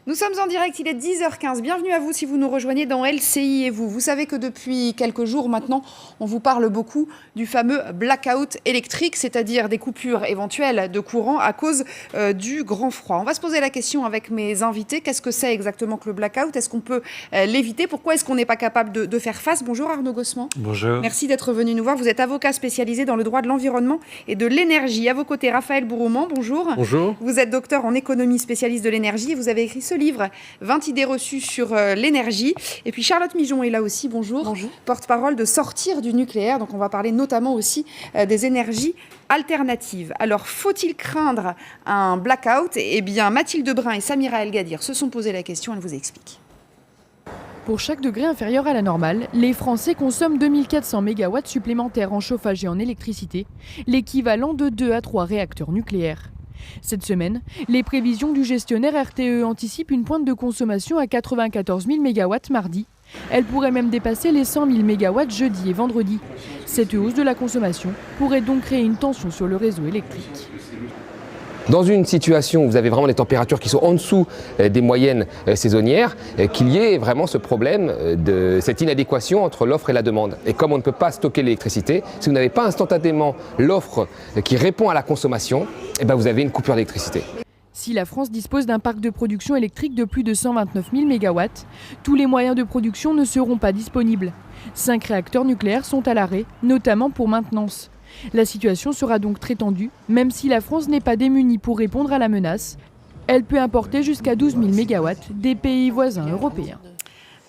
Nous sommes en direct, il est 10h15. Bienvenue à vous si vous nous rejoignez dans LCI et vous. Vous savez que depuis quelques jours maintenant, on vous parle beaucoup du fameux blackout électrique, c'est-à-dire des coupures éventuelles de courant à cause du grand froid. On va se poser la question avec mes invités. Qu'est-ce que c'est exactement que le blackout? Est-ce qu'on peut l'éviter? Pourquoi est-ce qu'on n'est pas capable de faire face? Bonjour Arnaud Gossement. Bonjour. Merci d'être venu nous voir. Vous êtes avocat spécialisé dans le droit de l'environnement et de l'énergie. À vos côtés, Raphaël Bouroumand, bonjour. Bonjour. Vous êtes docteur en économie, spécialiste de l'énergie et vous avez écrit ce livre, 20 idées reçues sur l'énergie. Et puis Charlotte Mijon est là aussi, bonjour. Bonjour. Porte-parole de Sortir du nucléaire. Donc on va parler notamment aussi des énergies alternatives. Alors faut-il craindre un blackout? Eh bien Mathilde Brun et Samira El Gadir se sont posé la question, elle vous explique. Pour chaque degré inférieur à la normale, les Français consomment 2400 MW supplémentaires en chauffage et en électricité, l'équivalent de 2 à 3 réacteurs nucléaires. Cette semaine, les prévisions du gestionnaire RTE anticipent une pointe de consommation à 94 000 MW mardi. Elle pourrait même dépasser les 100 000 MW jeudi et vendredi. Cette hausse de la consommation pourrait donc créer une tension sur le réseau électrique. Dans une situation où vous avez vraiment des températures qui sont en dessous des moyennes saisonnières, qu'il y ait vraiment ce problème de cette inadéquation entre l'offre et la demande. Et comme on ne peut pas stocker l'électricité, si vous n'avez pas instantanément l'offre qui répond à la consommation, eh bien vous avez une coupure d'électricité. Si la France dispose d'un parc de production électrique de plus de 129 000 MW, tous les moyens de production ne seront pas disponibles. 5 réacteurs nucléaires sont à l'arrêt, notamment pour maintenance. La situation sera donc très tendue, même si la France n'est pas démunie pour répondre à la menace. Elle peut importer jusqu'à 12 000 MW des pays voisins européens.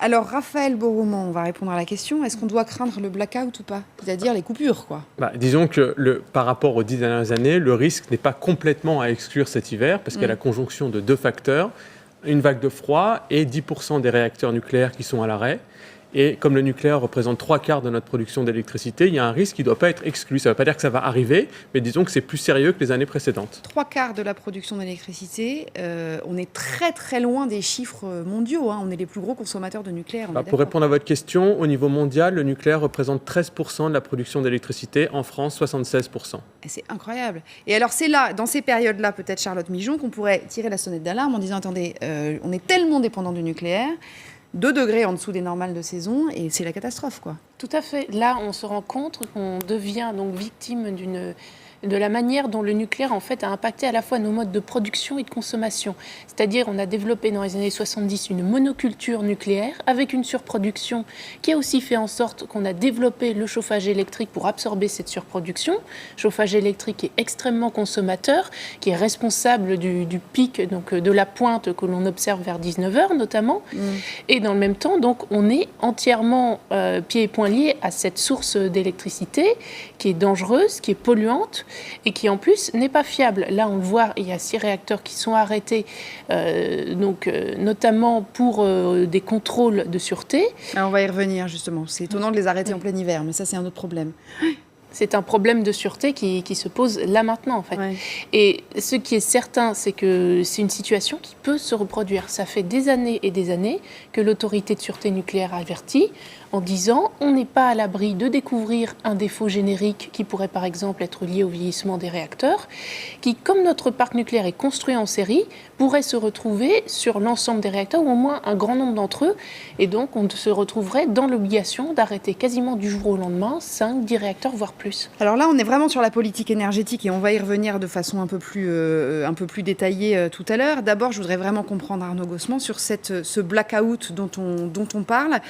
Alors Raphaël Bouroumand, on va répondre à la question. Est-ce qu'on doit craindre le blackout ou pas? C'est-à-dire les coupures, quoi. Disons que par rapport aux 10 dernières années, le risque n'est pas complètement à exclure cet hiver, parce qu'il y a la conjonction de 2 facteurs, une vague de froid et 10% des réacteurs nucléaires qui sont à l'arrêt. Et comme le nucléaire représente 3/4 de notre production d'électricité, il y a un risque qui ne doit pas être exclu. Ça ne veut pas dire que ça va arriver, mais disons que c'est plus sérieux que les années précédentes. 3/4 de la production d'électricité, on est très très loin des chiffres mondiaux. On est les plus gros consommateurs de nucléaire. Pour répondre à votre question, au niveau mondial, le nucléaire représente 13% de la production d'électricité. En France, 76%. Et c'est incroyable. Et alors c'est là, dans ces périodes-là, peut-être Charlotte Mijon, qu'on pourrait tirer la sonnette d'alarme en disant, attendez, on est tellement dépendant du nucléaire, 2 degrés en dessous des normales de saison, et c'est la catastrophe, quoi. Tout à fait. Là, on se rend compte qu'on devient donc victime de la manière dont le nucléaire en fait a impacté à la fois nos modes de production et de consommation. C'est-à-dire on a développé dans les années 70 une monoculture nucléaire avec une surproduction qui a aussi fait en sorte qu'on a développé le chauffage électrique pour absorber cette surproduction. Chauffage électrique qui est extrêmement consommateur, qui est responsable du pic, donc de la pointe que l'on observe vers 19h notamment. Et dans le même temps, donc, on est entièrement pieds et poings liés à cette source d'électricité qui est dangereuse, qui est polluante, et qui en plus n'est pas fiable. Là, on le voit, il y a 6 réacteurs qui sont arrêtés, notamment pour des contrôles de sûreté. Alors on va y revenir justement. C'est étonnant de les arrêter en plein hiver, mais ça c'est un autre problème. C'est un problème de sûreté qui se pose là maintenant, en fait. Ouais. Et ce qui est certain, c'est que c'est une situation qui peut se reproduire. Ça fait des années et des années que l'autorité de sûreté nucléaire a averti en disant on n'est pas à l'abri de découvrir un défaut générique qui pourrait par exemple être lié au vieillissement des réacteurs, qui, comme notre parc nucléaire est construit en série, pourrait se retrouver sur l'ensemble des réacteurs, ou au moins un grand nombre d'entre eux, et donc on se retrouverait dans l'obligation d'arrêter quasiment du jour au lendemain 5, 10 réacteurs, voire plus. Alors là, on est vraiment sur la politique énergétique et on va y revenir de façon un peu plus détaillée tout à l'heure. D'abord, je voudrais vraiment comprendre, Arnaud Gossement, sur ce blackout dont on parle.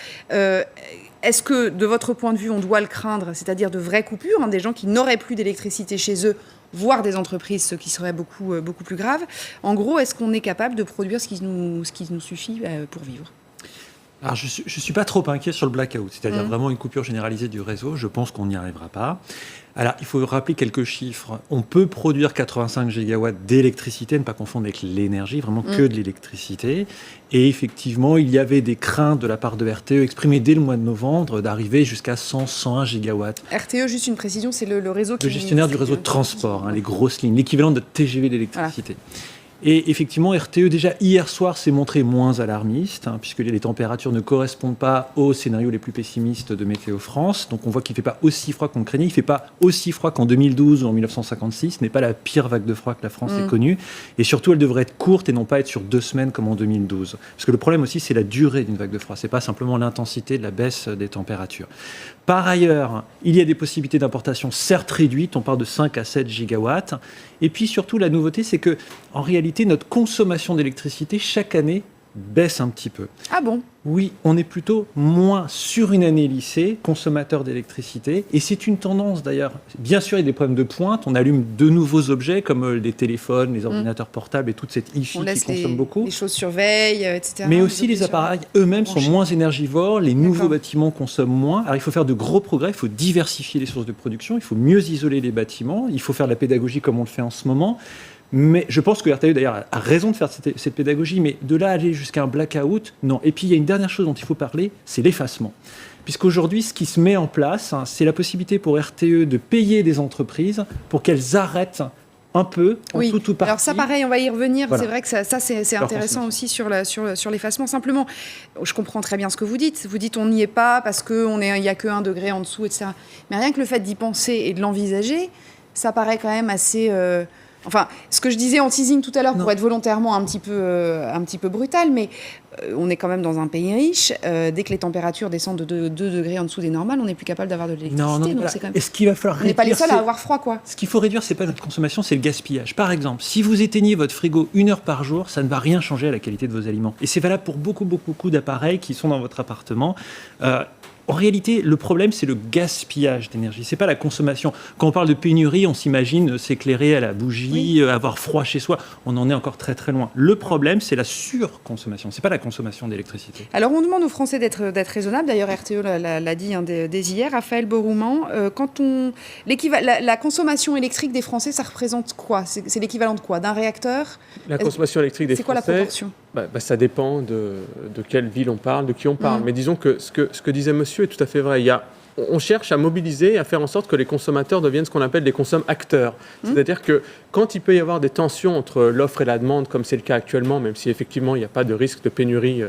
Est-ce que, de votre point de vue, on doit le craindre, c'est-à-dire de vraies coupures, des gens qui n'auraient plus d'électricité chez eux, voire des entreprises, ce qui serait beaucoup plus grave. En gros, est-ce qu'on est capable de produire ce qui nous suffit pour vivre ? Alors, je ne suis pas trop inquiet sur le blackout, c'est-à-dire vraiment une coupure généralisée du réseau. Je pense qu'on n'y arrivera pas. Alors, il faut rappeler quelques chiffres. On peut produire 85 gigawatts d'électricité, ne pas confondre avec l'énergie, vraiment que de l'électricité. Et effectivement, il y avait des craintes de la part de RTE exprimées dès le mois de novembre d'arriver jusqu'à 101 gigawatts. RTE, juste une précision, c'est le réseau qui... Le gestionnaire du réseau de transport, les grosses lignes, l'équivalent de TGV d'électricité. Voilà. Et effectivement, RTE, déjà hier soir, s'est montré moins alarmiste, puisque les températures ne correspondent pas aux scénarios les plus pessimistes de Météo France. Donc on voit qu'il ne fait pas aussi froid qu'on craignait. Il ne fait pas aussi froid qu'en 2012 ou en 1956. Ce n'est pas la pire vague de froid que la France ait connue. Et surtout, elle devrait être courte et non pas être sur 2 semaines comme en 2012. Parce que le problème aussi, c'est la durée d'une vague de froid. Ce n'est pas simplement l'intensité de la baisse des températures. Par ailleurs, il y a des possibilités d'importation certes réduites, on parle de 5 à 7 gigawatts. Et puis surtout, la nouveauté, c'est que en réalité, notre consommation d'électricité, chaque année, baisse un petit peu. Ah bon ? Oui, on est plutôt moins sur une année lissée, consommateur d'électricité. Et c'est une tendance d'ailleurs. Bien sûr, il y a des problèmes de pointe. On allume de nouveaux objets comme les téléphones, les ordinateurs portables et toute cette hi-fi qui consomme beaucoup. Les choses sur veille, etc. Mais aussi les appareils eux-mêmes sont moins énergivores. Les nouveaux bâtiments consomment moins. Alors il faut faire de gros progrès. Il faut diversifier les sources de production. Il faut mieux isoler les bâtiments. Il faut faire de la pédagogie comme on le fait en ce moment. Mais je pense que RTE, d'ailleurs, a raison de faire cette pédagogie, mais de là aller jusqu'à un blackout, non. Et puis, il y a une dernière chose dont il faut parler, c'est l'effacement. Puisqu'aujourd'hui, ce qui se met en place, c'est la possibilité pour RTE de payer des entreprises pour qu'elles arrêtent un peu, en tout ou partie. Alors ça, pareil, on va y revenir. Voilà. C'est vrai que ça c'est intéressant aussi sur l'effacement. Simplement, je comprends très bien ce que vous dites. Vous dites on n'y est pas parce qu'il n'y a que 1 degré en dessous, etc. Mais rien que le fait d'y penser et de l'envisager, ça paraît quand même assez... Enfin, ce que je disais en teasing tout à l'heure, pour être volontairement un petit peu brutal, mais on est quand même dans un pays riche. Dès que les températures descendent de 2 degrés en dessous des normales, on n'est plus capable d'avoir de l'électricité. Non, donc voilà. c'est quand même... Et ce qu'il va falloir on n'est pas les réduire, seuls à avoir froid, quoi. Ce qu'il faut réduire, c'est pas notre consommation, c'est le gaspillage. Par exemple, si vous éteignez votre frigo 1 heure par jour, ça ne va rien changer à la qualité de vos aliments. Et c'est valable pour beaucoup d'appareils qui sont dans votre appartement. En réalité, le problème, c'est le gaspillage d'énergie. C'est pas la consommation. Quand on parle de pénurie, on s'imagine s'éclairer à la bougie, avoir froid chez soi. On en est encore très loin. Le problème, c'est la surconsommation. C'est pas la consommation d'électricité. Alors, on demande aux Français d'être raisonnables. D'ailleurs, RTE l'a dit dès hier. Raphaël Borouman, la consommation électrique des Français, ça représente quoi ? C'est l'équivalent de quoi ? D'un réacteur ? La consommation électrique des Français... C'est quoi la proportion ? Ça dépend de quelle ville on parle, de qui on parle. Mais disons que ce que disait monsieur est tout à fait vrai. On cherche à mobiliser, à faire en sorte que les consommateurs deviennent ce qu'on appelle des consommateurs. C'est-à-dire que quand il peut y avoir des tensions entre l'offre et la demande, comme c'est le cas actuellement, même si effectivement il n'y a pas de risque de pénurie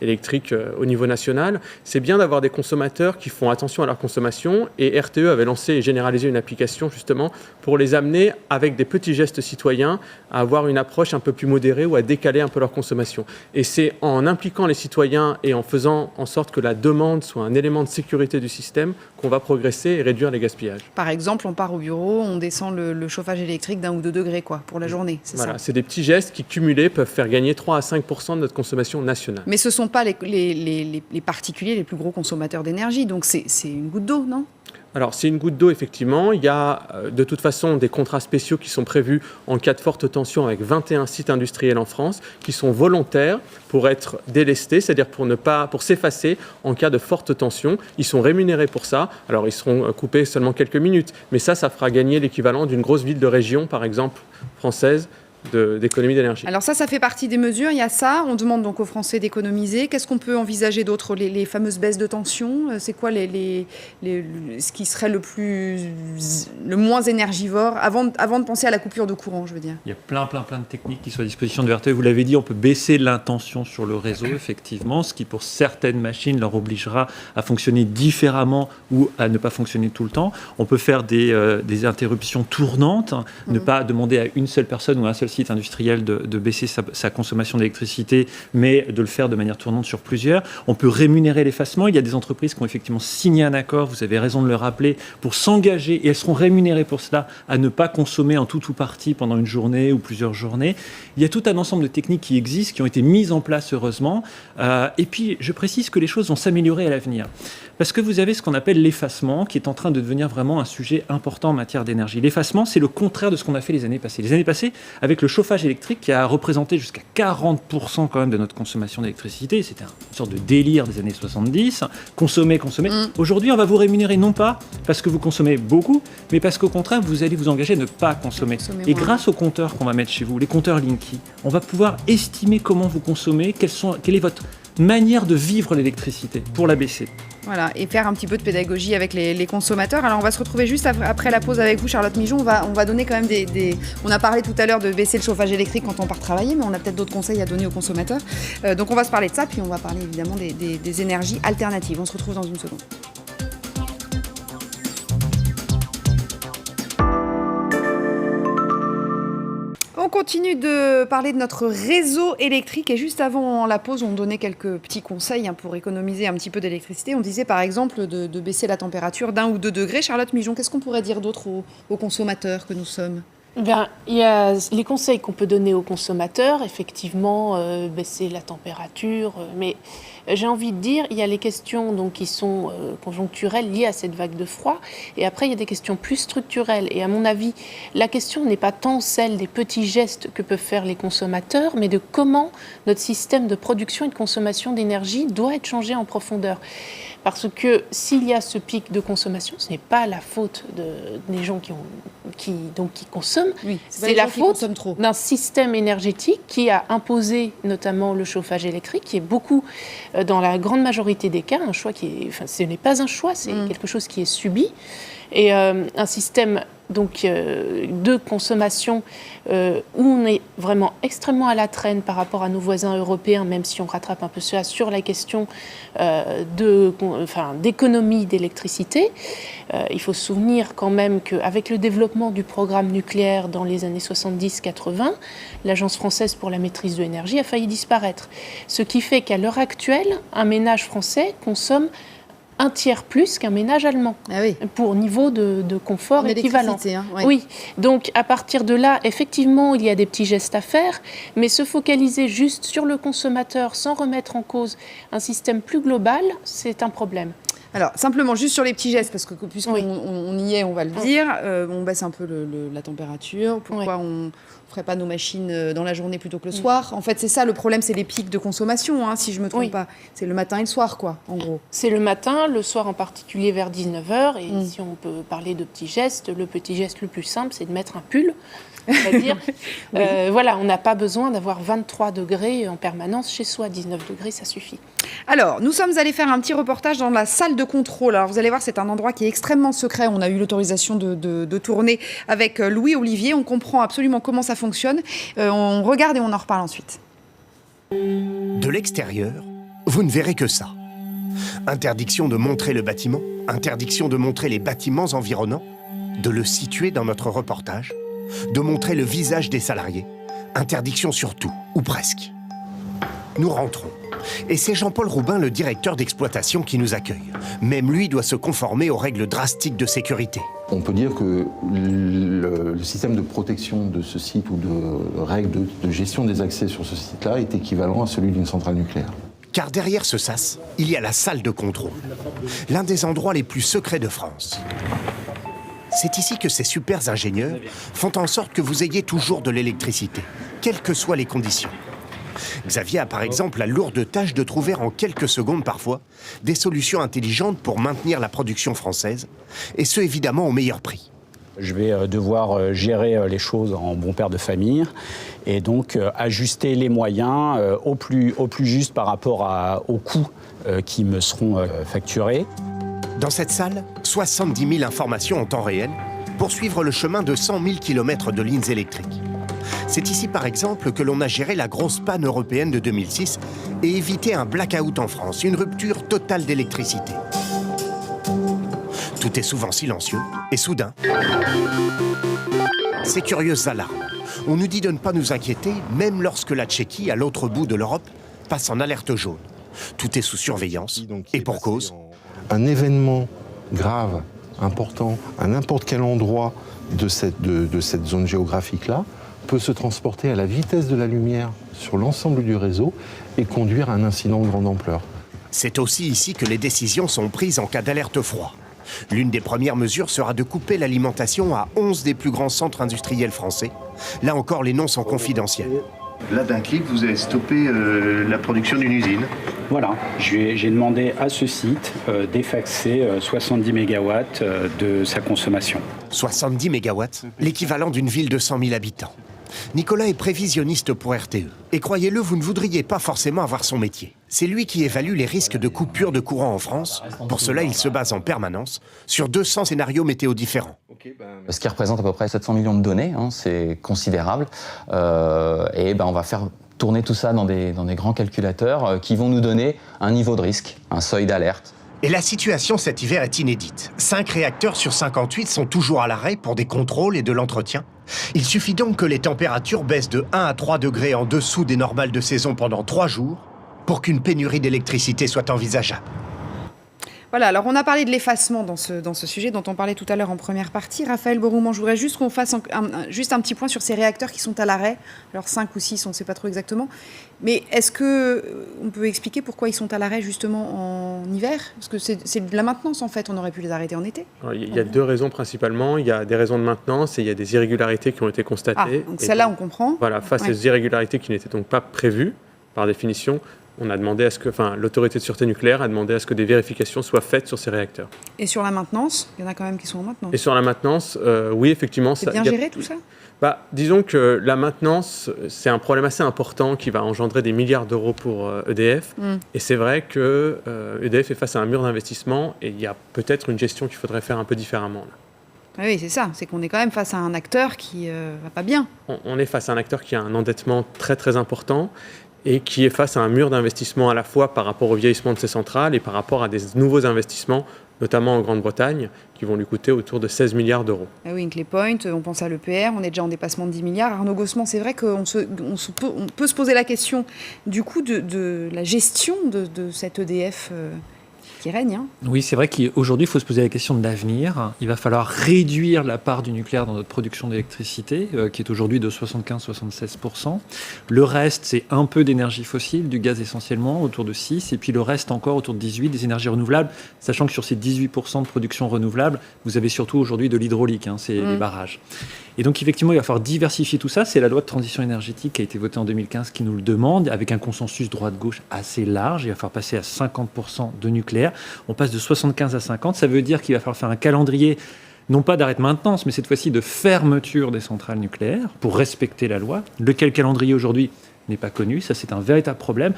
électrique au niveau national, c'est bien d'avoir des consommateurs qui font attention à leur consommation. Et RTE avait lancé et généralisé une application justement pour les amener, avec des petits gestes citoyens, à avoir une approche un peu plus modérée ou à décaler un peu leur consommation. Et c'est en impliquant les citoyens et en faisant en sorte que la demande soit un élément de sécurité du système qu'on va progresser et réduire les gaspillages. Par exemple, on part au bureau, on descend le chauffage électrique d'1 ou 2 degrés pour la journée, c'est ça ? C'est des petits gestes qui, cumulés, peuvent faire gagner 3 à 5% de notre consommation nationale. Mais ce ne sont pas les particuliers les plus gros consommateurs d'énergie, donc c'est une goutte d'eau, non ? Alors, c'est une goutte d'eau, effectivement. Il y a de toute façon des contrats spéciaux qui sont prévus en cas de forte tension avec 21 sites industriels en France qui sont volontaires pour être délestés, c'est-à-dire pour s'effacer en cas de forte tension. Ils sont rémunérés pour ça. Alors, ils seront coupés seulement quelques minutes, mais ça fera gagner l'équivalent d'une grosse ville de région, par exemple, française, d'économie d'énergie. Alors ça fait partie des mesures, il y a ça. On demande donc aux Français d'économiser. Qu'est-ce qu'on peut envisager d'autre ? Les fameuses baisses de tension, c'est quoi ce qui serait le moins énergivore avant de penser à la coupure de courant, je veux dire ? Il y a plein de techniques qui sont à disposition de RTE. Vous l'avez dit, on peut baisser l'intention sur le réseau, effectivement, ce qui pour certaines machines leur obligera à fonctionner différemment ou à ne pas fonctionner tout le temps. On peut faire des interruptions tournantes, ne pas demander à une seule personne ou à un seul site industriel de baisser sa consommation d'électricité, mais de le faire de manière tournante sur plusieurs. On peut rémunérer l'effacement. Il y a des entreprises qui ont effectivement signé un accord, vous avez raison de le rappeler, pour s'engager, et elles seront rémunérées pour cela, à ne pas consommer en tout ou partie pendant une journée ou plusieurs journées. Il y a tout un ensemble de techniques qui existent, qui ont été mises en place heureusement. Et puis, je précise que les choses vont s'améliorer à l'avenir. Parce que vous avez ce qu'on appelle l'effacement, qui est en train de devenir vraiment un sujet important en matière d'énergie. L'effacement, c'est le contraire de ce qu'on a fait les années passées. Les années passées, avec le chauffage électrique, qui a représenté jusqu'à 40% quand même de notre consommation d'électricité, c'était une sorte de délire des années 70, consommer. Aujourd'hui, on va vous rémunérer non pas parce que vous consommez beaucoup, mais parce qu'au contraire, vous allez vous engager à ne pas consommer. Et grâce aux compteurs qu'on va mettre chez vous, les compteurs Linky, on va pouvoir estimer comment vous consommez, quel est votre manière de vivre l'électricité pour la baisser. Voilà, et faire un petit peu de pédagogie avec les consommateurs. Alors on va se retrouver juste après la pause avec vous, Charlotte Mijon. On va donner quand même On a parlé tout à l'heure de baisser le chauffage électrique quand on part travailler, mais on a peut-être d'autres conseils à donner aux consommateurs. Donc on va se parler de ça, puis on va parler évidemment des énergies alternatives. On se retrouve dans une seconde. On continue de parler de notre réseau électrique et juste avant la pause, on donnait quelques petits conseils pour économiser un petit peu d'électricité. On disait par exemple de baisser la température d'1 ou 2 degrés. Charlotte Mijon, qu'est-ce qu'on pourrait dire d'autre aux consommateurs que nous sommes ? Bien, il y a les conseils qu'on peut donner aux consommateurs, effectivement, baisser la température, mais j'ai envie de dire, il y a les questions donc, qui sont conjoncturelles liées à cette vague de froid, et après il y a des questions plus structurelles. Et à mon avis, la question n'est pas tant celle des petits gestes que peuvent faire les consommateurs, mais de comment notre système de production et de consommation d'énergie doit être changé en profondeur. Parce que s'il y a ce pic de consommation, ce n'est pas la faute des gens qui consomment, oui, c'est la faute d'un système énergétique qui a imposé notamment le chauffage électrique, qui est beaucoup, dans la grande majorité des cas, un choix ce n'est pas un choix, c'est quelque chose qui est subi. Et un système donc, de consommation où on est vraiment extrêmement à la traîne par rapport à nos voisins européens, même si on rattrape un peu cela sur la question d'économie d'électricité. Il faut se souvenir quand même qu'avec le développement du programme nucléaire dans les années 70-80, l'Agence française pour la maîtrise de l'énergie a failli disparaître. Ce qui fait qu'à l'heure actuelle, un ménage français consomme un tiers plus qu'un ménage allemand, pour niveau de confort équivalent. Oui, donc à partir de là, effectivement, il y a des petits gestes à faire, mais se focaliser juste sur le consommateur sans remettre en cause un système plus global, c'est un problème. Alors, simplement, juste sur les petits gestes, parce que puisqu'on y est, on va le dire, on baisse un peu la température. Pourquoi on ne ferait pas nos machines dans la journée plutôt que le soir ? En fait, c'est ça, le problème, c'est les pics de consommation, si je ne me trompe pas. C'est le matin et le soir, quoi, en gros. C'est le matin, le soir en particulier vers 19h. Et si on peut parler de petits gestes, le petit geste le plus simple, c'est de mettre un pull. C'est-à-dire, on n'a pas besoin d'avoir 23 degrés en permanence chez soi. 19 degrés, ça suffit. Alors, nous sommes allés faire un petit reportage dans la salle de contrôle. Alors, vous allez voir, c'est un endroit qui est extrêmement secret. On a eu l'autorisation de tourner avec Louis-Olivier. On comprend absolument comment ça fonctionne. On regarde et on en reparle ensuite. De l'extérieur, vous ne verrez que ça. Interdiction de montrer le bâtiment, interdiction de montrer les bâtiments environnants, de le situer dans notre reportage, de montrer le visage des salariés, interdiction sur tout, ou presque. Nous rentrons. Et c'est Jean-Paul Roubin, le directeur d'exploitation, qui nous accueille. Même lui doit se conformer aux règles drastiques de sécurité. On peut dire que le système de protection de ce site ou de règles de gestion des accès sur ce site-là est équivalent à celui d'une centrale nucléaire. Car derrière ce sas, il y a la salle de contrôle. L'un des endroits les plus secrets de France. C'est ici que ces super ingénieurs font en sorte que vous ayez toujours de l'électricité, quelles que soient les conditions. Xavier a par exemple la lourde tâche de trouver en quelques secondes parfois des solutions intelligentes pour maintenir la production française, et ce évidemment au meilleur prix. Je vais devoir gérer les choses en bon père de famille et donc ajuster les moyens au plus juste par rapport aux coûts qui me seront facturés. Dans cette salle, 70 000 informations en temps réel pour suivre le chemin de 100 000 km de lignes électriques. C'est ici par exemple que l'on a géré la grosse panne européenne de 2006 et évité un blackout en France, une rupture totale d'électricité. Tout est souvent silencieux et soudain, ces curieuses alarmes. On nous dit de ne pas nous inquiéter, même lorsque la Tchéquie, à l'autre bout de l'Europe, passe en alerte jaune. Tout est sous surveillance et pour cause. Un événement grave, important, à n'importe quel endroit de cette zone géographique-là, peut se transporter à la vitesse de la lumière sur l'ensemble du réseau et conduire à un incident de grande ampleur. C'est aussi ici que les décisions sont prises en cas d'alerte froid. L'une des premières mesures sera de couper l'alimentation à 11 des plus grands centres industriels français. Là encore, les noms sont confidentiels. Là, d'un clic, vous avez stoppé la production d'une usine. Voilà, j'ai demandé à ce site d'effacer 70 MW de sa consommation. 70 MW, l'équivalent d'une ville de 100 000 habitants. Nicolas est prévisionniste pour RTE. Et croyez-le, vous ne voudriez pas forcément avoir son métier. C'est lui qui évalue les risques de coupure de courant en France. Pour cela, il se base en permanence sur 200 scénarios météo différents. Ce qui représente à peu près 700 millions de données, hein, c'est considérable. Et on va faire tourner tout ça dans des grands calculateurs qui vont nous donner un niveau de risque, un seuil d'alerte. Et la situation cet hiver est inédite. 5 réacteurs sur 58 sont toujours à l'arrêt pour des contrôles et de l'entretien. Il suffit donc que les températures baissent de 1 à 3 degrés en dessous des normales de saison pendant 3 jours pour qu'une pénurie d'électricité soit envisageable. Voilà, alors on a parlé de l'effacement dans ce sujet dont on parlait tout à l'heure en première partie. Raphaël Borouman, je voudrais juste qu'on fasse juste un petit point sur ces réacteurs qui sont à l'arrêt. Alors 5 ou 6, on ne sait pas trop exactement. Mais est-ce qu'on peut expliquer pourquoi ils sont à l'arrêt justement en hiver? Parce que c'est de la maintenance en fait, on aurait pu les arrêter en été. Alors, il y a 2 raisons principalement. Il y a des raisons de maintenance et il y a des irrégularités qui ont été constatées. Donc celle-là, on comprend. Voilà, face aux irrégularités qui n'étaient donc pas prévues par définition, on a demandé l'autorité de sûreté nucléaire a demandé à ce que des vérifications soient faites sur ces réacteurs. Et sur la maintenance, il y en a quand même qui sont en maintenance. Et sur la maintenance, oui, effectivement. C'est bien géré tout ça ? Disons que la maintenance, c'est un problème assez important qui va engendrer des milliards d'euros pour EDF. Et c'est vrai que EDF est face à un mur d'investissement et il y a peut-être une gestion qu'il faudrait faire un peu différemment. Là. Oui, c'est ça. C'est qu'on est quand même face à un acteur qui va pas bien. On est face à un acteur qui a un endettement très très important et qui est face à un mur d'investissement à la fois par rapport au vieillissement de ses centrales et par rapport à des nouveaux investissements, notamment en Grande-Bretagne, qui vont lui coûter autour de 16 milliards d'euros. Ah oui, Hinkley Point, on pense à l'EPR, on est déjà en dépassement de 10 milliards. Arnaud Gossement, c'est vrai qu'on peut se poser la question du coup de la gestion de cette EDF qui règne. Hein. Oui, c'est vrai qu'aujourd'hui, il faut se poser la question de l'avenir. Il va falloir réduire la part du nucléaire dans notre production d'électricité, qui est aujourd'hui de 75-76%. Le reste, c'est un peu d'énergie fossile, du gaz essentiellement, autour de 6%, et puis le reste encore autour de 18%, des énergies renouvelables, sachant que sur ces 18% de production renouvelable, vous avez surtout aujourd'hui de l'hydraulique, hein, c'est les barrages. Et donc, effectivement, il va falloir diversifier tout ça. C'est la loi de transition énergétique qui a été votée en 2015 qui nous le demande, avec un consensus droite-gauche assez large. Il va falloir passer à 50% de nucléaire. On passe de 75 à 50. Ça veut dire qu'il va falloir faire un calendrier, non pas d'arrêt de maintenance, mais cette fois-ci de fermeture des centrales nucléaires pour respecter la loi. Lequel calendrier aujourd'hui n'est pas connu. Ça, c'est un véritable problème.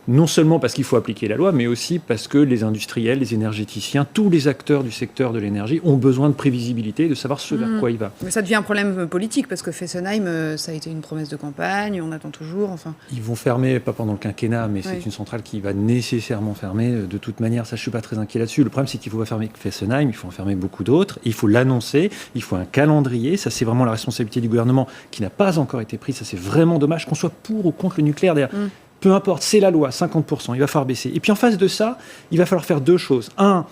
Non seulement parce qu'il faut appliquer la loi, mais aussi parce que les industriels, les énergéticiens, tous les acteurs du secteur de l'énergie ont besoin de prévisibilité, de savoir ce vers quoi il va. Mais ça devient un problème politique, parce que Fessenheim, ça a été une promesse de campagne, on attend toujours, enfin... Ils vont fermer, pas pendant le quinquennat, mais c'est une centrale qui va nécessairement fermer de toute manière. Ça, je ne suis pas très inquiet là-dessus. Le problème, c'est qu'il ne faut pas fermer Fessenheim, il faut en fermer beaucoup d'autres. Il faut l'annoncer, il faut un calendrier. Ça, c'est vraiment la responsabilité du gouvernement qui n'a pas encore été prise. Ça, c'est vraiment dommage qu'on soit pour ou contre le nucléaire. D'ailleurs, peu importe, c'est la loi, 50%, il va falloir baisser. Et puis en face de ça, il va falloir faire 2 choses. 1,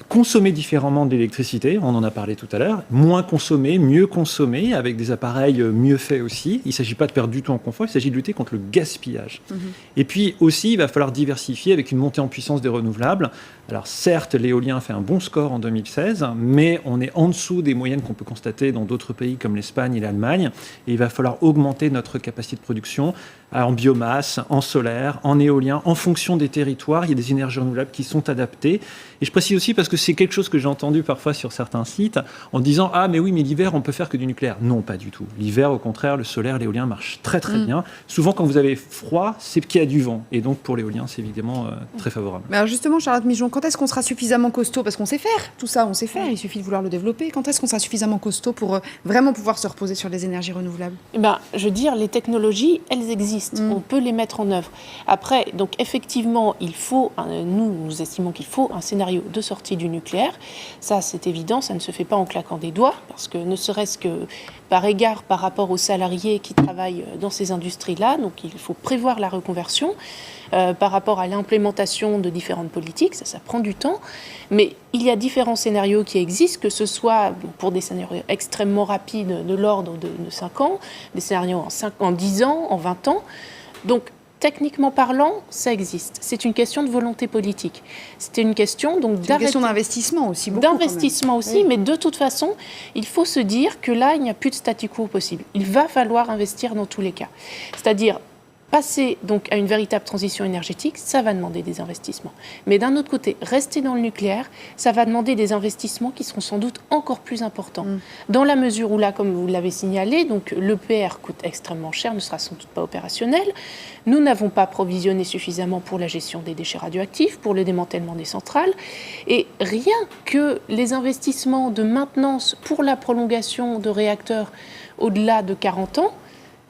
consommer différemment de l'électricité, on en a parlé tout à l'heure, moins consommer, mieux consommer, avec des appareils mieux faits aussi. Il ne s'agit pas de perdre du tout en confort, il s'agit de lutter contre le gaspillage. Et puis aussi, il va falloir diversifier avec une montée en puissance des renouvelables. Alors certes, l'éolien fait un bon score en 2016, mais on est en dessous des moyennes qu'on peut constater dans d'autres pays comme l'Espagne et l'Allemagne. Et il va falloir augmenter notre capacité de production en biomasse, en solaire, en éolien, en fonction des territoires. Il y a des énergies renouvelables qui sont adaptées. Et je précise aussi parce que c'est quelque chose que j'ai entendu parfois sur certains sites en disant « Ah, mais oui, mais l'hiver, on peut faire que du nucléaire ». Non, pas du tout. L'hiver, au contraire, le solaire, l'éolien marchent très très bien. Souvent, quand vous avez froid, c'est qu'il y a du vent. Et donc, pour l'éolien, c'est évidemment très favorable. Mais alors justement, Charlotte Migeon, quand est-ce qu'on sera suffisamment costaud? Parce qu'on sait faire tout ça, on sait faire, il suffit de vouloir le développer. Quand est-ce qu'on sera suffisamment costaud pour vraiment pouvoir se reposer sur les énergies renouvelables? Je veux dire, les technologies, elles existent. On peut les mettre en œuvre. Après, donc effectivement, il faut, nous estimons qu'il faut un scénario de sortie du nucléaire. Ça, c'est évident, ça ne se fait pas en claquant des doigts, parce que ne serait-ce que par égard par rapport aux salariés qui travaillent dans ces industries-là, donc il faut prévoir la reconversion. Par rapport à l'implémentation de différentes politiques, ça prend du temps, mais il y a différents scénarios qui existent, que ce soit pour des scénarios extrêmement rapides de l'ordre de 5 ans, des scénarios en 10 ans, en 20 ans. Donc, techniquement parlant, ça existe. C'est une question de volonté politique. C'était une question donc une question d'investissement aussi. D'investissement aussi, oui. Mais de toute façon, il faut se dire que là, il n'y a plus de statu quo possible. Il va falloir investir dans tous les cas. C'est-à-dire passer donc à une véritable transition énergétique, ça va demander des investissements. Mais d'un autre côté, rester dans le nucléaire, ça va demander des investissements qui seront sans doute encore plus importants. Dans la mesure où là, comme vous l'avez signalé, donc l'EPR coûte extrêmement cher, ne sera sans doute pas opérationnel. Nous n'avons pas provisionné suffisamment pour la gestion des déchets radioactifs, pour le démantèlement des centrales. Et rien que les investissements de maintenance pour la prolongation de réacteurs au-delà de 40 ans,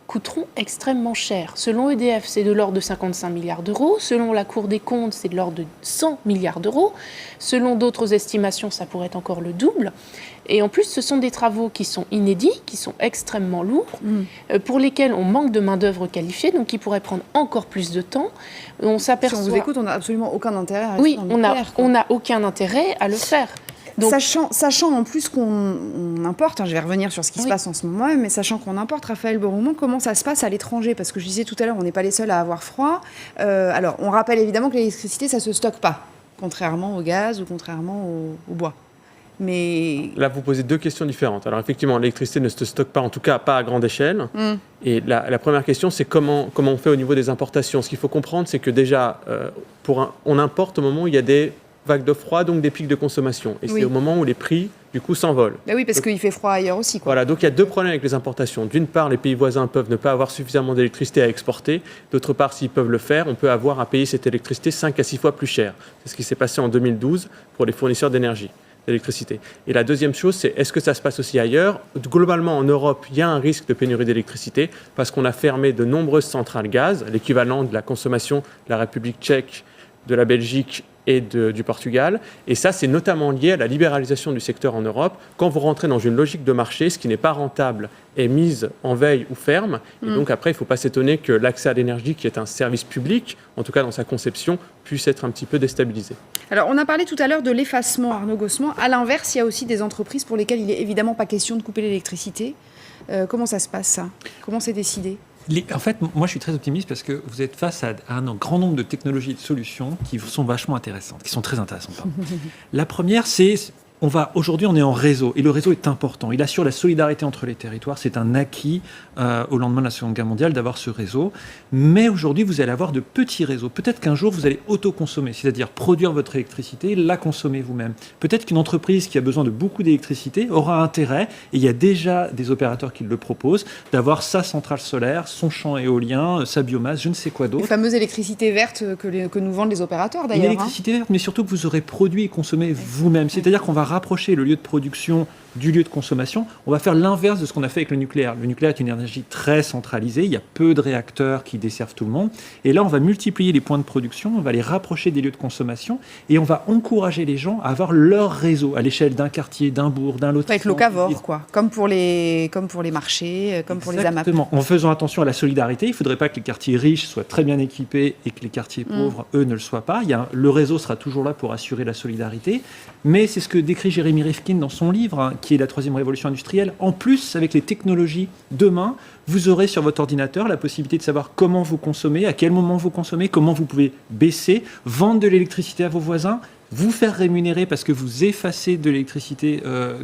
coûteront extrêmement cher. Selon EDF, c'est de l'ordre de 55 milliards d'euros. Selon la Cour des comptes, c'est de l'ordre de 100 milliards d'euros. Selon d'autres estimations, ça pourrait être encore le double. Et en plus, ce sont des travaux qui sont inédits, qui sont extrêmement lourds, pour lesquels on manque de main-d'œuvre qualifiée, donc qui pourraient prendre encore plus de temps. On s'aperçoit... Si on vous écoute, on n'a absolument aucun intérêt à rester Oui, dans le nucléaire, on n'a aucun intérêt à le faire. Donc, sachant en plus qu'on importe, je vais revenir sur ce qui se passe en ce moment, mais sachant qu'on importe, Raphaël Boroumand, comment ça se passe à l'étranger? Parce que je disais tout à l'heure, on n'est pas les seuls à avoir froid. Alors, on rappelle évidemment que l'électricité, ça ne se stocke pas, contrairement au gaz ou contrairement au bois. Mais... Là, vous posez deux questions différentes. Alors, effectivement, l'électricité ne se stocke pas, en tout cas pas à grande échelle. Et la première question, c'est comment on fait au niveau des importations. Ce qu'il faut comprendre, c'est que déjà, on importe au moment où il y a des vagues de froid, donc des pics de consommation. Et c'est au moment où les prix, du coup, s'envolent. Ben oui, parce qu'il fait froid ailleurs aussi, quoi. Voilà, donc il y a deux problèmes avec les importations. D'une part, les pays voisins peuvent ne pas avoir suffisamment d'électricité à exporter. D'autre part, s'ils peuvent le faire, on peut avoir à payer cette électricité 5 à 6 fois plus cher. C'est ce qui s'est passé en 2012 pour les fournisseurs d'électricité. Et la deuxième chose, c'est est-ce que ça se passe aussi ailleurs? Globalement, en Europe, il y a un risque de pénurie d'électricité parce qu'on a fermé de nombreuses centrales gaz, l'équivalent de la consommation de la République tchèque, de la Belgique et du Portugal. Et ça, c'est notamment lié à la libéralisation du secteur en Europe. Quand vous rentrez dans une logique de marché, ce qui n'est pas rentable est mise en veille ou ferme. Et donc après, il ne faut pas s'étonner que l'accès à l'énergie, qui est un service public, en tout cas dans sa conception, puisse être un petit peu déstabilisé. Alors, on a parlé tout à l'heure de l'effacement, Arnaud Gossement. À l'inverse, il y a aussi des entreprises pour lesquelles il n'est évidemment pas question de couper l'électricité. Comment ça se passe, ça? Comment c'est décidé? En fait, moi, je suis très optimiste parce que vous êtes face à un grand nombre de technologies et de solutions qui sont vachement intéressantes, qui sont très intéressantes. La première, c'est aujourd'hui, on est en réseau et le réseau est important. Il assure la solidarité entre les territoires. C'est un acquis au lendemain de la Seconde Guerre mondiale d'avoir ce réseau. Mais aujourd'hui, vous allez avoir de petits réseaux. Peut-être qu'un jour, vous allez autoconsommer, c'est-à-dire produire votre électricité, la consommer vous-même. Peut-être qu'une entreprise qui a besoin de beaucoup d'électricité aura intérêt, et il y a déjà des opérateurs qui le proposent, d'avoir sa centrale solaire, son champ éolien, sa biomasse, je ne sais quoi d'autre. Les fameuses électricités vertes que nous vendent les opérateurs, d'ailleurs. L'électricité verte, mais surtout que vous aurez produit et consommé vous-même. C'est-à-dire qu'on va rapprocher le lieu de production du lieu de consommation. On va faire l'inverse de ce qu'on a fait avec le nucléaire. Le nucléaire est une énergie très centralisée, il y a peu de réacteurs qui desservent tout le monde. Et là, on va multiplier les points de production, on va les rapprocher des lieux de consommation et on va encourager les gens à avoir leur réseau à l'échelle d'un quartier, d'un bourg, d'un lotissement. Avec locavore, quoi. Comme pour les marchés, comme pour les AMAP. Exactement. En faisant attention à la solidarité, il ne faudrait pas que les quartiers riches soient très bien équipés et que les quartiers pauvres, eux, ne le soient pas. Le réseau sera toujours là pour assurer la solidarité. Mais c'est ce que décrit Jérémy Rifkin dans son livre, qui est la troisième révolution industrielle. En plus, avec les technologies, demain, vous aurez sur votre ordinateur la possibilité de savoir comment vous consommez, à quel moment vous consommez, comment vous pouvez baisser, vendre de l'électricité à vos voisins, vous faire rémunérer parce que vous effacez de l'électricité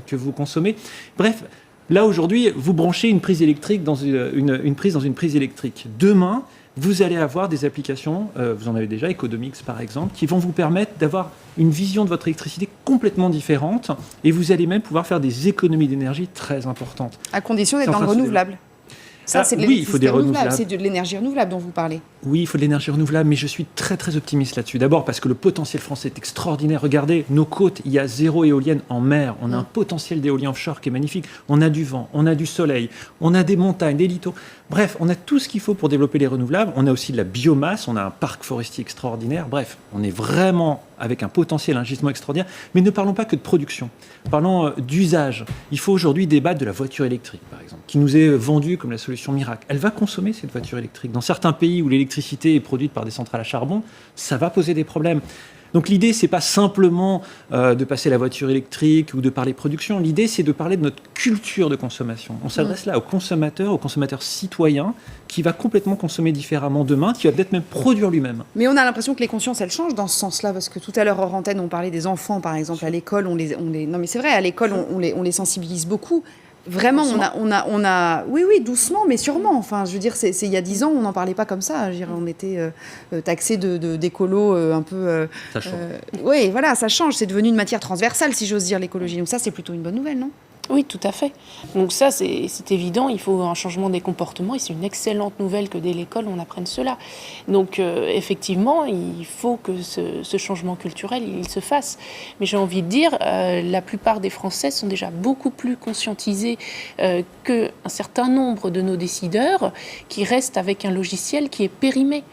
que vous consommez. Bref, là aujourd'hui, vous branchez une prise électrique dans une prise dans une prise électrique. Demain, vous allez avoir des applications, vous en avez déjà, Ecodomix par exemple, qui vont vous permettre d'avoir une vision de votre électricité complètement différente et vous allez même pouvoir faire des économies d'énergie très importantes. À condition d'être dans le renouvelable. Ça, c'est de l'électricité renouvelable, c'est de l'énergie renouvelable dont vous parlez. Oui, il faut de l'énergie renouvelable, mais je suis très très optimiste là-dessus. D'abord parce que le potentiel français est extraordinaire. Regardez, nos côtes, il y a 0 éolienne en mer. On a un potentiel d'éolien offshore qui est magnifique. On a du vent, on a du soleil, on a des montagnes, des littoraux. Bref, on a tout ce qu'il faut pour développer les renouvelables. On a aussi de la biomasse, on a un parc forestier extraordinaire. Bref, on est vraiment avec un potentiel, un gisement extraordinaire. Mais ne parlons pas que de production. Parlons d'usage. Il faut aujourd'hui débattre de la voiture électrique, par exemple, qui nous est vendue comme la solution miracle. Elle va consommer cette voiture électrique. Dans certains pays où l'électricité est produite par des centrales à charbon, ça va poser des problèmes. Donc l'idée, c'est pas simplement de passer la voiture électrique ou de parler production. L'idée, c'est de parler de notre culture de consommation. On s'adresse là aux consommateurs citoyens, qui va complètement consommer différemment demain, qui va peut-être même produire lui-même. Mais on a l'impression que les consciences, elles changent dans ce sens-là, parce que tout à l'heure, hors antenne, on parlait des enfants, par exemple, à l'école. Non, mais c'est vrai, à l'école, on les sensibilise beaucoup. Vraiment, on a, oui, doucement, mais sûrement. Enfin, je veux dire, c'est il y a 10 ans, on n'en parlait pas comme ça. Je veux dire, on était taxé d'écolo un peu. Ça change. Oui, voilà, ça change. C'est devenu une matière transversale, si j'ose dire, l'écologie. Donc ça, c'est plutôt une bonne nouvelle, non ? Oui, tout à fait. Donc ça, c'est évident, il faut un changement des comportements et c'est une excellente nouvelle que dès l'école, on apprenne cela. Donc effectivement, il faut que ce changement culturel, il se fasse. Mais j'ai envie de dire, la plupart des Français sont déjà beaucoup plus conscientisés qu'un certain nombre de nos décideurs qui restent avec un logiciel qui est périmé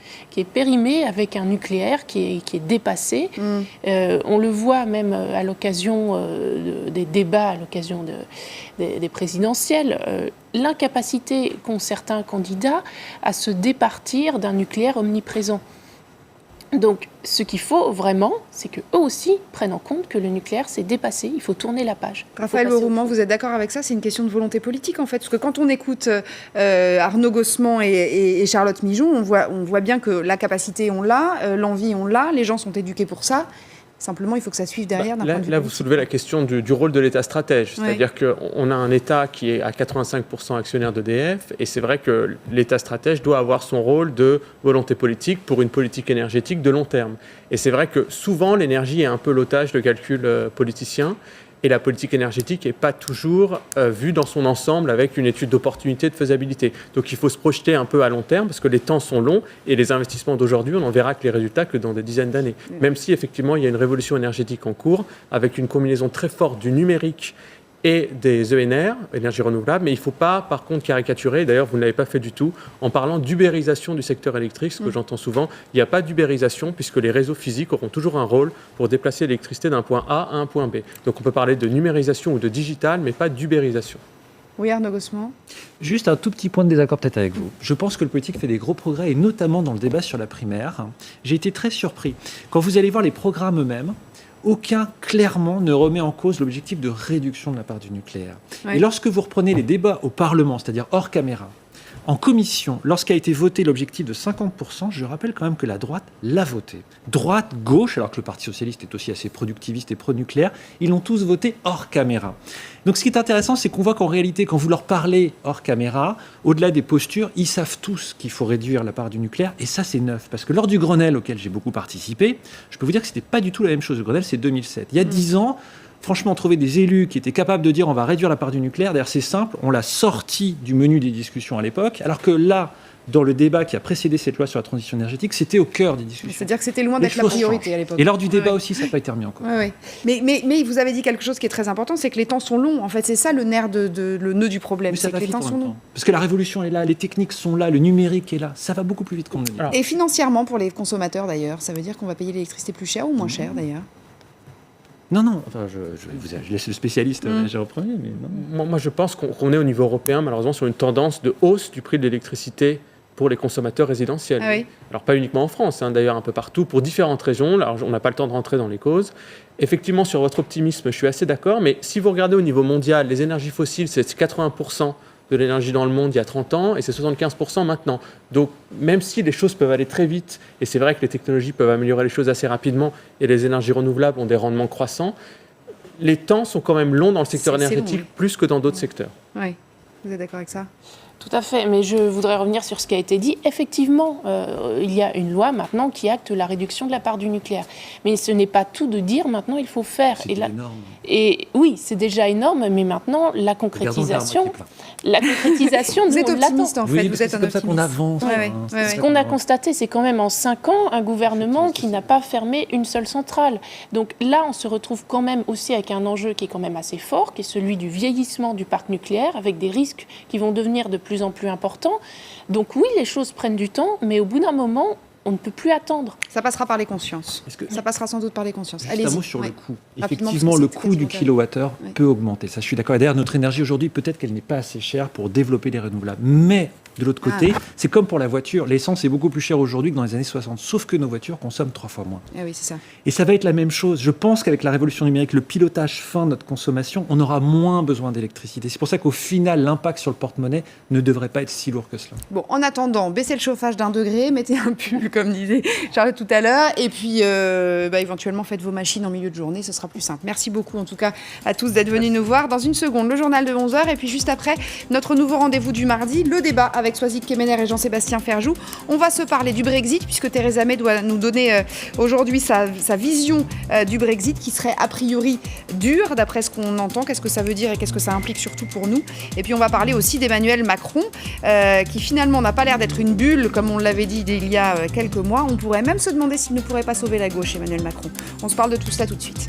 avec un nucléaire qui est dépassé. On le voit même à l'occasion des débats, à l'occasion des présidentielles, l'incapacité qu'ont certains candidats à se départir d'un nucléaire omniprésent. Donc, ce qu'il faut vraiment, c'est qu'eux aussi prennent en compte que le nucléaire, c'est dépassé, il faut tourner la page. Raphaël Leroumand, vous êtes d'accord avec ça ? C'est une question de volonté politique, en fait. Parce que quand on écoute Arnaud Gossement et Charlotte Mijon, on voit bien que la capacité, on l'a, l'envie, on l'a, les gens sont éduqués pour ça. Simplement, il faut que ça suive derrière. Là, vous soulevez la question du rôle de l'État stratège. C'est-à-dire qu'on a un État qui est à 85% actionnaire d'EDF, et c'est vrai que l'État stratège doit avoir son rôle de volonté politique pour une politique énergétique de long terme. Et c'est vrai que souvent, l'énergie est un peu l'otage de calculs politiciens, et la politique énergétique n'est pas toujours vue dans son ensemble avec une étude d'opportunité, de faisabilité. Donc il faut se projeter un peu à long terme parce que les temps sont longs et les investissements d'aujourd'hui, on n'en verra que les résultats que dans des dizaines d'années. Même si effectivement il y a une révolution énergétique en cours avec une combinaison très forte du numérique et des ENR, énergie renouvelable, mais il ne faut pas, par contre, caricaturer, d'ailleurs, vous ne l'avez pas fait du tout, en parlant d'ubérisation du secteur électrique, ce que j'entends souvent. Il n'y a pas d'ubérisation, puisque les réseaux physiques auront toujours un rôle pour déplacer l'électricité d'un point A à un point B. Donc on peut parler de numérisation ou de digital, mais pas d'ubérisation. Oui, Arnaud Gossement. Juste un tout petit point de désaccord peut-être avec vous. Je pense que le politique fait des gros progrès, et notamment dans le débat sur la primaire. J'ai été très surpris. Quand vous allez voir les programmes eux-mêmes, aucun, clairement, ne remet en cause l'objectif de réduction de la part du nucléaire. Oui. Et lorsque vous reprenez les débats au Parlement, c'est-à-dire hors caméra, en commission, lorsqu'a été voté l'objectif de 50%, je rappelle quand même que la droite l'a voté. Droite, gauche, alors que le Parti socialiste est aussi assez productiviste et pro-nucléaire, ils l'ont tous voté hors caméra. Donc ce qui est intéressant, c'est qu'on voit qu'en réalité, quand vous leur parlez hors caméra, au-delà des postures, ils savent tous qu'il faut réduire la part du nucléaire, et ça c'est neuf. Parce que lors du Grenelle, auquel j'ai beaucoup participé, je peux vous dire que c'était pas du tout la même chose. Le Grenelle, c'est 2007. Il y a 10 ans, franchement, trouver des élus qui étaient capables de dire on va réduire la part du nucléaire, d'ailleurs c'est simple, on l'a sorti du menu des discussions à l'époque, alors que là, dans le débat qui a précédé cette loi sur la transition énergétique, c'était au cœur des discussions. C'est-à-dire que c'était loin d'être la priorité à l'époque. Et lors du débat aussi, ça n'a pas été remis en cause. Mais vous avez dit quelque chose qui est très important, c'est que les temps sont longs. En fait, c'est ça le nerf, le nœud du problème. Mais c'est que les temps sont longs. Parce que la révolution est là, les techniques sont là, le numérique est là. Ça va beaucoup plus vite qu'on le dit. Et financièrement, pour les consommateurs d'ailleurs, ça veut dire qu'on va payer l'électricité plus cher ou moins cher d'ailleurs ? Non. Enfin, je laisse le spécialiste agir au premier. Mais non. Moi, je pense qu'on est au niveau européen, malheureusement, sur une tendance de hausse du prix de l'électricité pour les consommateurs résidentiels. Ah oui. Alors, pas uniquement en France, d'ailleurs un peu partout, pour différentes régions. Alors, on n'a pas le temps de rentrer dans les causes. Effectivement, sur votre optimisme, je suis assez d'accord, mais si vous regardez au niveau mondial, les énergies fossiles, c'est 80% de l'énergie dans le monde il y a 30 ans, et c'est 75% maintenant. Donc, même si les choses peuvent aller très vite, et c'est vrai que les technologies peuvent améliorer les choses assez rapidement, et les énergies renouvelables ont des rendements croissants, les temps sont quand même longs dans le secteur énergétique, plus que dans d'autres secteurs. Oui, vous êtes d'accord avec ça ? Tout à fait, mais je voudrais revenir sur ce qui a été dit. Effectivement, il y a une loi maintenant qui acte la réduction de la part du nucléaire. Mais ce n'est pas tout de dire maintenant il faut faire. C'est énorme. Et oui, c'est déjà énorme, mais maintenant la concrétisation... Vous êtes optimiste en fait, oui, vous êtes un optimiste. C'est comme ça qu'on avance. Ce qu'on a constaté, c'est quand même en 5 ans, un gouvernement qui n'a pas fermé une seule centrale. Donc là, on se retrouve quand même aussi avec un enjeu qui est quand même assez fort, qui est celui du vieillissement du parc nucléaire, avec des risques qui vont devenir de plus en plus importants. Donc oui, les choses prennent du temps, mais au bout d'un moment, on ne peut plus attendre. Ça passera par les consciences. Ça passera sans doute par les consciences. Juste un mot sur le coût. Effectivement, le coût du kilowattheure peut augmenter. Ça, je suis d'accord. Et d'ailleurs, notre énergie aujourd'hui, peut-être qu'elle n'est pas assez chère pour développer les renouvelables. Mais De l'autre côté, c'est comme pour la voiture. L'essence est beaucoup plus chère aujourd'hui que dans les années 60, sauf que nos voitures consomment 3 fois moins. Ah oui, c'est ça. Et ça va être la même chose. Je pense qu'avec la révolution numérique, le pilotage fin de notre consommation, on aura moins besoin d'électricité. C'est pour ça qu'au final, l'impact sur le porte-monnaie ne devrait pas être si lourd que cela. Bon, en attendant, baissez le chauffage d'1 degré, mettez un pull, comme disait Charlotte tout à l'heure, et puis éventuellement faites vos machines en milieu de journée, ce sera plus simple. Merci beaucoup en tout cas à tous d'être venus nous voir. Dans une seconde, le journal de 11h, et puis juste après, notre nouveau rendez-vous du mardi, le débat avec Soisy Kemener et Jean-Sébastien Ferjou. On va se parler du Brexit, puisque Theresa May doit nous donner aujourd'hui sa vision du Brexit, qui serait a priori dur, d'après ce qu'on entend. Qu'est-ce que ça veut dire et qu'est-ce que ça implique surtout pour nous? Et puis on va parler aussi d'Emmanuel Macron, qui finalement n'a pas l'air d'être une bulle, comme on l'avait dit il y a quelques mois. On pourrait même se demander s'il ne pourrait pas sauver la gauche, Emmanuel Macron. On se parle de tout cela tout de suite.